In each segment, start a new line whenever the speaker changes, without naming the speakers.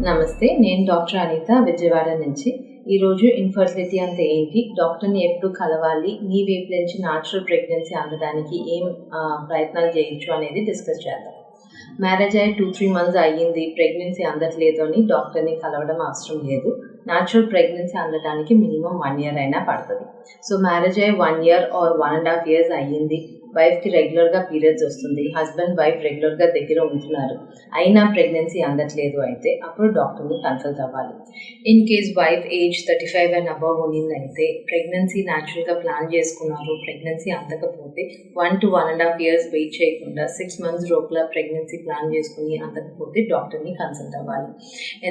నమస్తే, నేను డాక్టర్ అనిత విజయవాడ నుంచి. ఈరోజు ఇన్ఫర్టిలిటీ అంటే ఏంటి, డాక్టర్ని ఎప్పుడు కలవాలి, నీ వైపు నుంచి న్యాచురల్ ప్రెగ్నెన్సీ అందడానికి ఏం ప్రయత్నాలు చేయొచ్చు అనేది డిస్కస్ చేద్దాం. మ్యారేజ్ అయ్యి 2-3 months అయ్యింది, ప్రెగ్నెన్సీ అందట్లేదు అని డాక్టర్ని కలవడం అవసరం లేదు. న్యాచురల్ ప్రెగ్నెన్సీ అందడానికి మినిమం 1 year అయినా పడుతుంది. సో మ్యారేజ్ అయ్యి 1 year or 1.5 years అయ్యింది, వైఫ్కి రెగ్యులర్గా పీరియడ్స్ వస్తుంది, హస్బెండ్ వైఫ్ రెగ్యులర్గా దగ్గర ఉంటున్నారు, అయినా ప్రెగ్నెన్సీ అందట్లేదు అయితే అప్పుడు డాక్టర్ని కన్సల్ట్ అవ్వాలి. In case wife age 35 and above ఉన్నిందైతే, ప్రెగ్నెన్సీ న్యాచురల్గా ప్లాన్ చేసుకున్నారు, ప్రెగ్నెన్సీ అందకపోతే 1 to 1.5 years వెయిట్ చేయకుండా 6 months లోపల ప్రెగ్నెన్సీ ప్లాన్ చేసుకుని అందకపోతే డాక్టర్ని కన్సల్ట్ అవ్వాలి.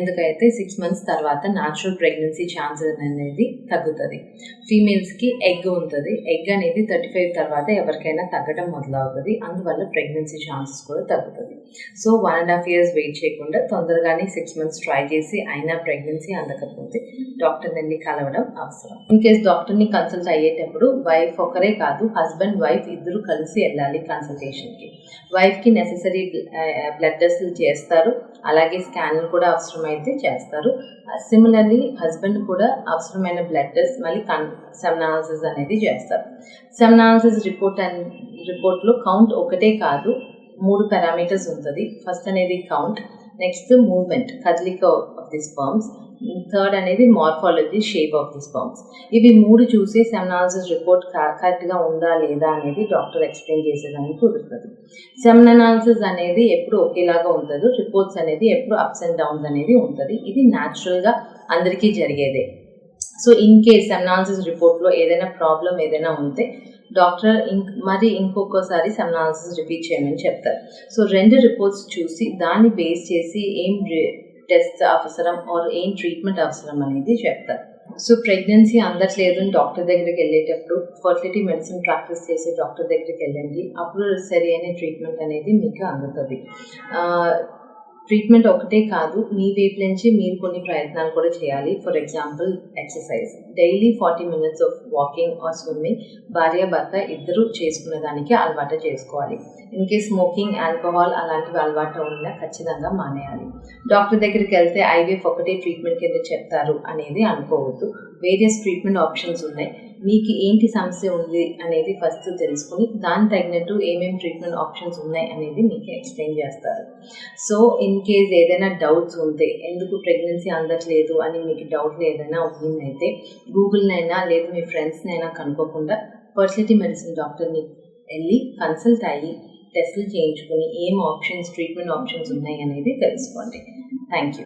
ఎందుకైతే 6 months తర్వాత న్యాచురల్ ప్రెగ్నెన్సీ ఛాన్సెస్ అనేది తగ్గుతుంది. ఫీమేల్స్కి ఎగ్ ఉంటుంది, ఎగ్ అనేది 35 తర్వాత ఎవరికైనా తగ్గడం మొదలవుతుంది, అందువల్ల ప్రెగ్నెన్సీ ఛాన్సెస్ కూడా తగ్గుతుంది. సో 1.5 years వెయిట్ చేయకుండా తొందరగానే 6 months ట్రై చేసి అయినా ప్రెగ్నెన్సీ అందకపోతే డాక్టర్ని కలవడం అవసరం. ఇన్ కేస్ డాక్టర్ని కన్సల్ట్ అయ్యేటప్పుడు వైఫ్ ఒకరే కాదు, హస్బెండ్ వైఫ్ ఇద్దరు కలిసి వెళ్ళాలి కన్సల్టేషన్కి. వైఫ్కి నెసెసరీ బ్లడ్ టెస్ట్లు చేస్తారు, అలాగే స్కాన్లు కూడా అవసరమైతే చేస్తారు. సిమిలర్లీ హస్బెండ్ కూడా అవసరమైన బ్లడ్ టెస్ట్ మళ్ళీ సెమ్నాలిసిస్ అనేది చేస్తారు. సెమ్నాలిసిస్ రిపోర్ట్లో కౌంట్ ఒకటే కాదు, 3 parameters ఉంటుంది. ఫస్ట్ అనేది కౌంట్, నెక్స్ట్ మూవ్మెంట్, కదలిక ఆఫ్ ది స్పర్మ్స్, థర్డ్ అనేది morphology, shape of the sperms. ఇవి 3 చూసి సెమ్నాలిసిస్ రిపోర్ట్ కరెక్ట్గా ఉందా లేదా అనేది డాక్టర్ ఎక్స్ప్లెయిన్ చేసేదానికి కుదురుతుంది. సెమ్నాలిసిస్ అనేది ఎప్పుడు ఒకేలాగా ఉంటుంది, రిపోర్ట్స్ అనేది ఎప్పుడు అప్స్ అండ్ డౌన్స్ అనేది ఉంటుంది. ఇది న్యాచురల్గా అందరికీ జరిగేదే. సో ఇన్ కేస్ సెమ్నాలిసిస్ రిపోర్ట్లో ఏదైనా ప్రాబ్లం ఏదైనా ఉంటే డాక్టర్ ఇంకొకసారి సెమ్నాలిసిస్ రిపీట్ చేయమని చెప్తారు. సో 2 రిపోర్ట్స్ చూసి దాన్ని బేస్ చేసి ఏం టెస్ట్ అవసరం ఆర్ ఏం ట్రీట్మెంట్ అవసరం అనేది చెప్తారు. సో ప్రెగ్నెన్సీ అందట్లేదు అని డాక్టర్ దగ్గరికి వెళ్ళేటప్పుడు ఫర్టిలిటీ మెడిసిన్ ప్రాక్టీస్ చేసే డాక్టర్ దగ్గరికి వెళ్ళండి, అప్పుడు సరి అయిన ట్రీట్మెంట్ అనేది మీకు అందుతుంది. ట్రీట్మెంట్ ఒకటే కాదు, మీ వైపు నుంచి మీరు కొన్ని ప్రయత్నాలు కూడా చేయాలి. For example exercise, daily 40 minutes of walking are swimming భార్య భర్త ఇద్దరు చేసుకునే దానికి అలవాటు చేసుకోవాలి. ఇన్ కేస్ స్మోకింగ్, ఆల్కహాల్ అలాంటివి అలవాటు ఉన్నా ఖచ్చితంగా మానేయాలి. డాక్టర్ దగ్గరికి వెళ్తే ఐవీఎఫ్ ఒకటే ట్రీట్మెంట్ కింద చెప్తారు అనేది అనుకోవద్దు. వేరియస్ ట్రీట్మెంట్ ఆప్షన్స్ ఉన్నాయి. మీకు ఏంటి సమస్య ఉంది అనేది ఫస్ట్ తెలుసుకుని దానికి తగినట్టు ఏమేమి ట్రీట్మెంట్ ఆప్షన్స్ ఉన్నాయి అనేది మీకు ఎక్స్ప్లెయిన్ చేస్తారు. సో ఇన్ కేస్ ఏదైనా డౌట్స్ ఉంటే, ఎందుకు ప్రెగ్నెన్సీ అందట్లేదు అని మీకు డౌట్లు ఏదైనా ఉందైతే గూగుల్నైనా లేదా మీ ఫ్రెండ్స్నైనా కనుక్కోకుండా ఫర్టిలిటీ మెడిసిన్ డాక్టర్ని వెళ్ళి కన్సల్ట్ అయ్యి టెస్టులు చేయించుకుని ఏం ట్రీట్మెంట్ ఆప్షన్స్ ఉన్నాయి అనేది తెలుసుకోండి. Thank you.